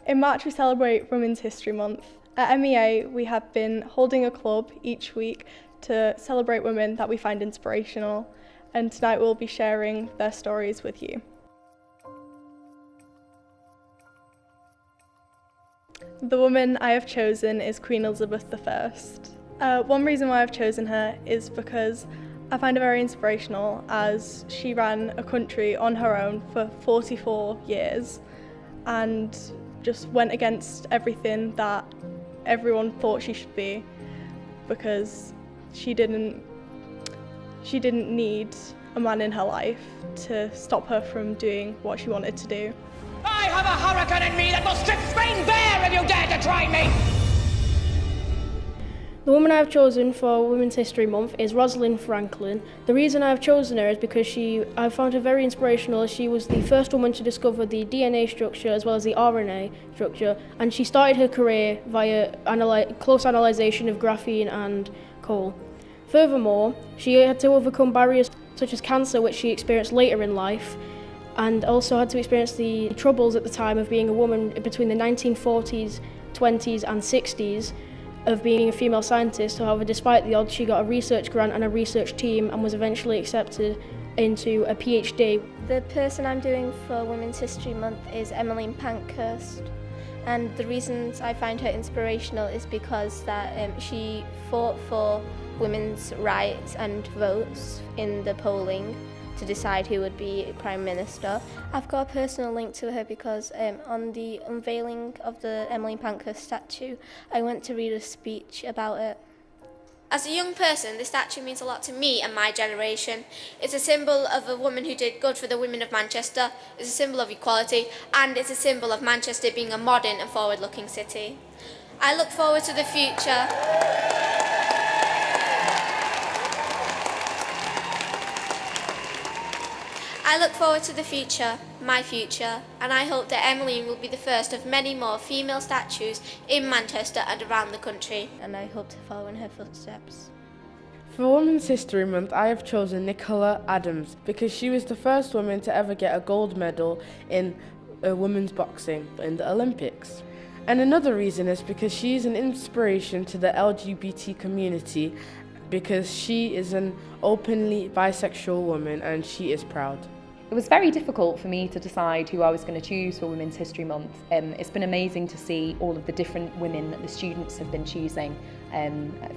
In March we celebrate Women's History Month. At MEA we have been holding a club each week to celebrate women that we find inspirational, and tonight we'll be sharing their stories with you. The woman I have chosen is Queen Elizabeth I. One reason why I've chosen her is because I find her very inspirational, as she ran a country on her own for 44 years and just went against everything that everyone thought she should be, because she didn't need a man in her life to stop her from doing what she wanted to do. I have a hurricane in me that will strip Spain bare if you dare to try me! The woman I've chosen for Women's History Month is Rosalind Franklin. The reason I've chosen her is because I found her very inspirational. She was the first woman to discover the DNA structure as well as the RNA structure, and she started her career via close analysation of graphene and coal. Furthermore, she had to overcome barriers such as cancer, which she experienced later in life, and also had to experience the troubles at the time of being a woman between the 1940s, 20s and 60s, of being a female scientist. However, despite the odds, she got a research grant and a research team and was eventually accepted into a PhD. The person I'm doing for Women's History Month is Emmeline Pankhurst, and the reasons I find her inspirational is because that she fought for women's rights and votes in the polling to decide who would be Prime Minister. I've got a personal link to her because on the unveiling of the Emmeline Pankhurst statue, I went to read a speech about it. As a young person, this statue means a lot to me and my generation. It's a symbol of a woman who did good for the women of Manchester, it's a symbol of equality, and it's a symbol of Manchester being a modern and forward-looking city. I look forward to the future. I look forward to the future, my future, and I hope that Emmeline will be the first of many more female statues in Manchester and around the country. And I hope to follow in her footsteps. For Women's History Month, I have chosen Nicola Adams because she was the first woman to ever get a gold medal in women's boxing in the Olympics. And another reason is because she is an inspiration to the LGBT community, because she is an openly bisexual woman and she is proud. It was very difficult for me to decide who I was going to choose for Women's History Month. It's been amazing to see all of the different women that the students have been choosing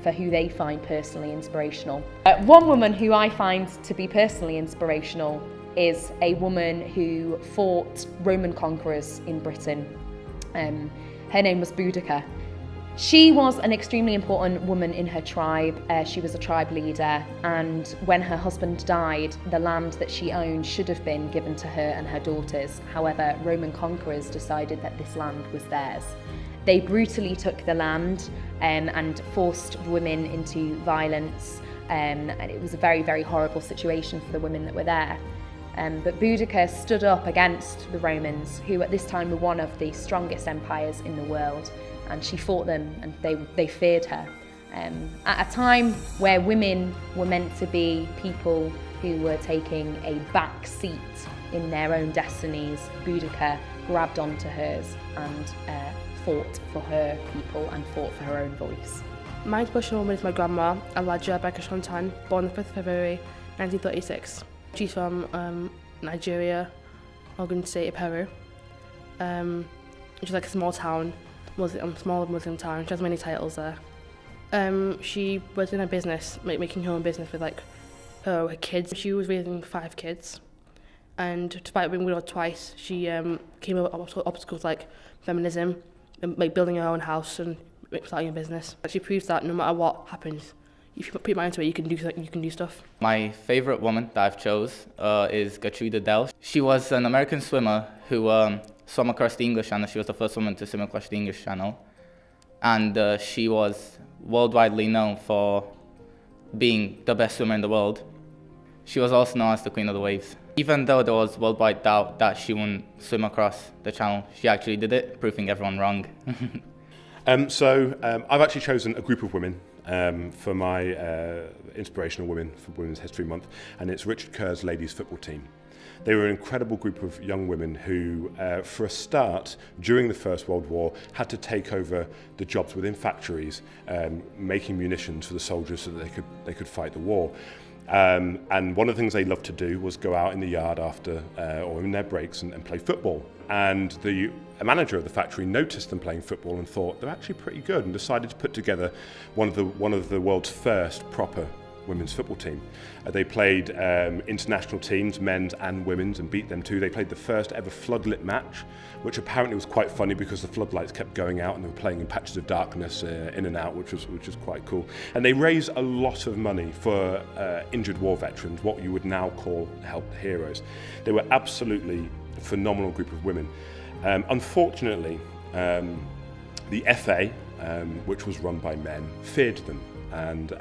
for who they find personally inspirational. One woman who I find to be personally inspirational is a woman who fought Roman conquerors in Britain. Her name was Boudicca. She was an extremely important woman in her tribe. She was a tribe leader, and when her husband died, the land that she owned should have been given to her and her daughters. However, Roman conquerors decided that this land was theirs. They brutally took the land and forced women into violence, and it was a very, very horrible situation for the women that were there. But Boudicca stood up against the Romans, who at this time were one of the strongest empires in the world, and she fought them, and they feared her. At a time where women were meant to be people who were taking a back seat in their own destinies, Boudicca grabbed onto hers and fought for her people and fought for her own voice. My inspirational woman is my grandma, Alaja Bekashantan, born the 5th of February 1936. She's from Nigeria, Ogun State of Peru. She's like a small town, small Muslim town. She has many titles there. She was in a business, making her own business with her kids. She was raising 5 kids, and despite being widowed twice, she came over obstacles like feminism, and building her own house and starting a business. She proves that no matter what happens, if you put your mind to it, you can do stuff. My favourite woman that I've chose is Gertrude Ederle. She was an American swimmer who swam across the English Channel. She was the first woman to swim across the English Channel. And she was worldwide known for being the best swimmer in the world. She was also known as the Queen of the Waves. Even though there was worldwide doubt that she wouldn't swim across the channel, she actually did it, proving everyone wrong. I've actually chosen a group of women for my inspirational women for Women's History Month, and it's Richard Kerr's ladies football team. They were an incredible group of young women who, for a start, during the First World War, had to take over the jobs within factories, making munitions for the soldiers so that they could fight the war. And one of the things they loved to do was go out in the yard after or in their breaks and play football. And the manager of the factory noticed them playing football and thought they're actually pretty good, and decided to put together one of the world's first proper women's football team. They played international teams, men's and women's, and beat them too. They played the first ever floodlit match, which apparently was quite funny because the floodlights kept going out and they were playing in patches of darkness in and out, which was quite cool. And they raised a lot of money for injured war veterans, what you would now call help heroes. They were absolutely a phenomenal group of women. Unfortunately, the FA, which was run by men, feared them. And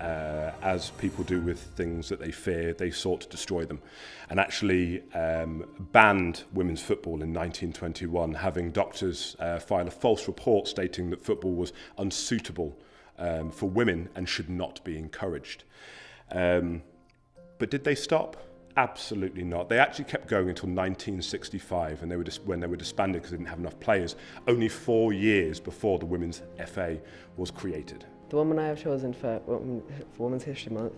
as people do with things that they fear, they sought to destroy them, and actually banned women's football in 1921, having doctors file a false report stating that football was unsuitable for women and should not be encouraged. But did they stop? Absolutely not. They actually kept going until 1965, and when they were disbanded because they didn't have enough players, only 4 years before the Women's FA was created. The woman I have chosen for Women's History Month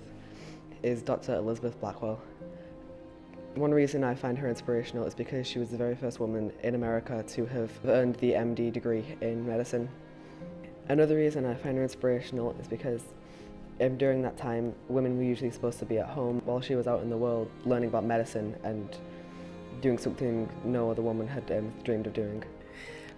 is Dr. Elizabeth Blackwell. One reason I find her inspirational is because she was the very first woman in America to have earned the MD degree in medicine. Another reason I find her inspirational is because during that time, women were usually supposed to be at home while she was out in the world learning about medicine and doing something no other woman had dreamed of doing.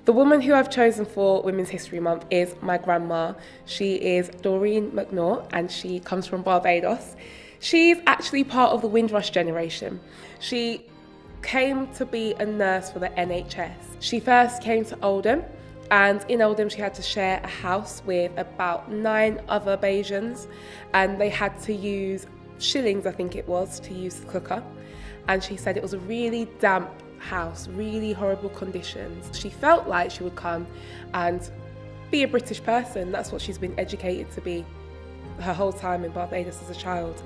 The woman who I've chosen for Women's History Month is my grandma. She is Doreen McNaught and she comes from Barbados. She's actually part of the Windrush generation. She came to be a nurse for the NHS. She first came to Oldham, and in Oldham she had to share a house with about 9 other Bajans, and they had to use shillings, I think it was, to use the cooker. And she said it was a really damp house, really horrible conditions. She felt like she would come and be a British person. That's what she's been educated to be her whole time in Barbados as a child.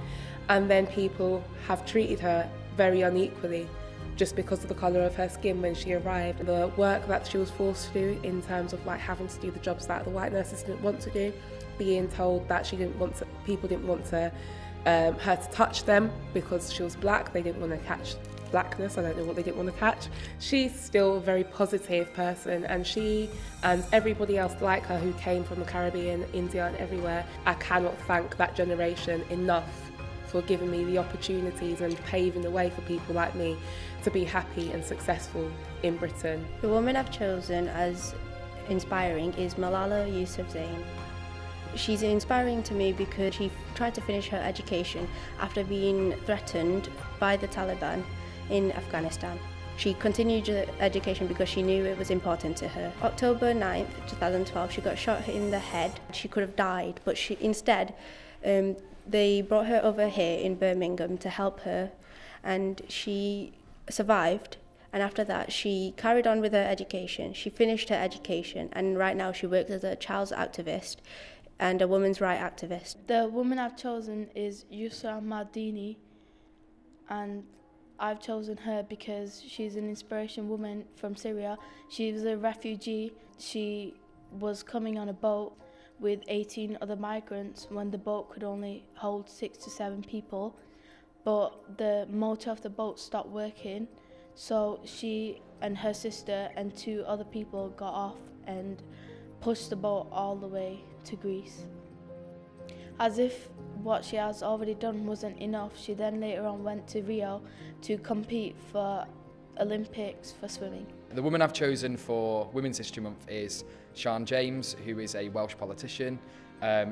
And then people have treated her very unequally just because of the colour of her skin when she arrived. The work that she was forced to do in terms of like having to do the jobs that the white nurses didn't want to do, being told that people didn't want to her to touch them because she was black, they didn't want to catch blackness, I don't know what they didn't want to catch. She's still a very positive person, and she and everybody else like her who came from the Caribbean, India and everywhere, I cannot thank that generation enough for giving me the opportunities and paving the way for people like me to be happy and successful in Britain. The woman I've chosen as inspiring is Malala Yousafzai. She's inspiring to me because she tried to finish her education after being threatened by the Taliban in Afghanistan. She continued her education because she knew it was important to her. October 9th, 2012, she got shot in the head. She could have died, but instead, they brought her over here in Birmingham to help her, and she survived. And after that, she carried on with her education. She finished her education, and right now she works as a child's activist and a women's rights activist. The woman I've chosen is Yusra Mardini, and I've chosen her because she's an inspiration woman from Syria. She was a refugee. She was coming on a boat with 18 other migrants when the boat could only hold 6 to 7 people, but the motor of the boat stopped working, so she and her sister and 2 other people got off and pushed the boat all the way to Greece. As if what she has already done wasn't enough, she then later on went to Rio to compete for Olympics for swimming. The woman I've chosen for Women's History Month is Sian James, who is a Welsh politician.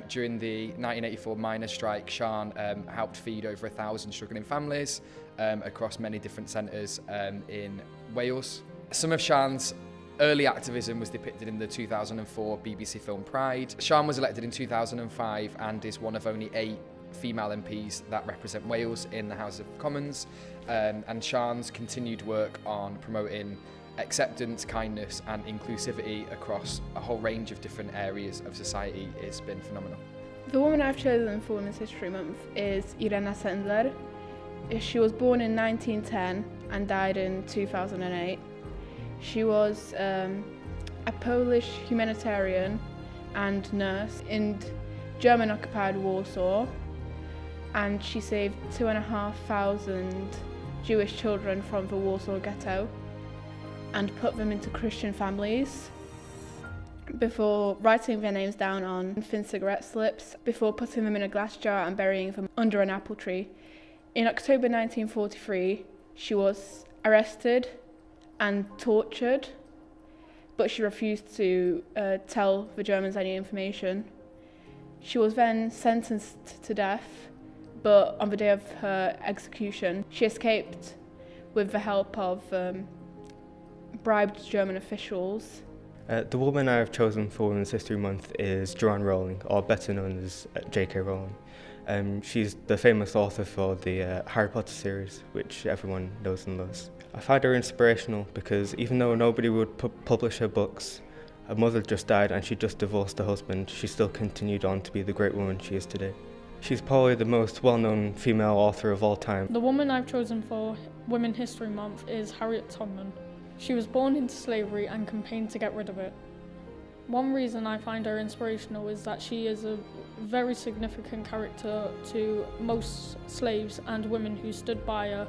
During the 1984 miners' strike, Sian helped feed over 1,000 struggling families across many different centres in Wales. Some of Sian's early activism was depicted in the 2004 BBC film Pride. Sian was elected in 2005 and is one of only 8 female MPs that represent Wales in the House of Commons. And Sian's continued work on promoting acceptance, kindness and inclusivity across a whole range of different areas of society has been phenomenal. The woman I've chosen for Women's History Month is Irena Sendler. She was born in 1910 and died in 2008. She was a Polish humanitarian and nurse in German-occupied Warsaw, and she saved 2,500 Jewish children from the Warsaw Ghetto and put them into Christian families before writing their names down on thin cigarette slips, before putting them in a glass jar and burying them under an apple tree. In October 1943, she was arrested and tortured, but she refused to tell the Germans any information. She was then sentenced to death, but on the day of her execution, she escaped with the help of bribed German officials. The woman I have chosen for Women's History Month is Joanne Rowling, or better known as J.K. Rowling. She's the famous author for the Harry Potter series, which everyone knows and loves. I find her inspirational because even though nobody would publish her books, her mother just died and she just divorced her husband, she still continued on to be the great woman she is today. She's probably the most well-known female author of all time. The woman I've chosen for Women's History Month is Harriet Tubman. She was born into slavery and campaigned to get rid of it. One reason I find her inspirational is that she is a very significant character to most slaves and women who stood by her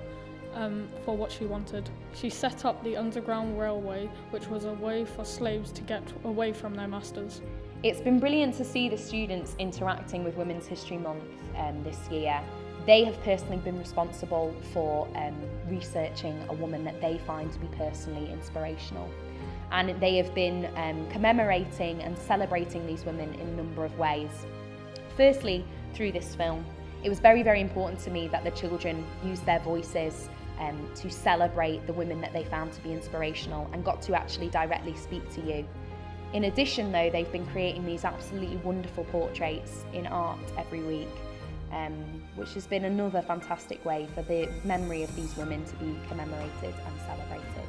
for what she wanted. She set up the Underground Railway, which was a way for slaves to get away from their masters. It's been brilliant to see the students interacting with Women's History Month this year. They have personally been responsible for researching a woman that they find to be personally inspirational. And they have been commemorating and celebrating these women in a number of ways. Firstly, through this film, it was very, very important to me that the children used their voices to celebrate the women that they found to be inspirational and got to actually directly speak to you. In addition, though, they've been creating these absolutely wonderful portraits in art every week, which has been another fantastic way for the memory of these women to be commemorated and celebrated.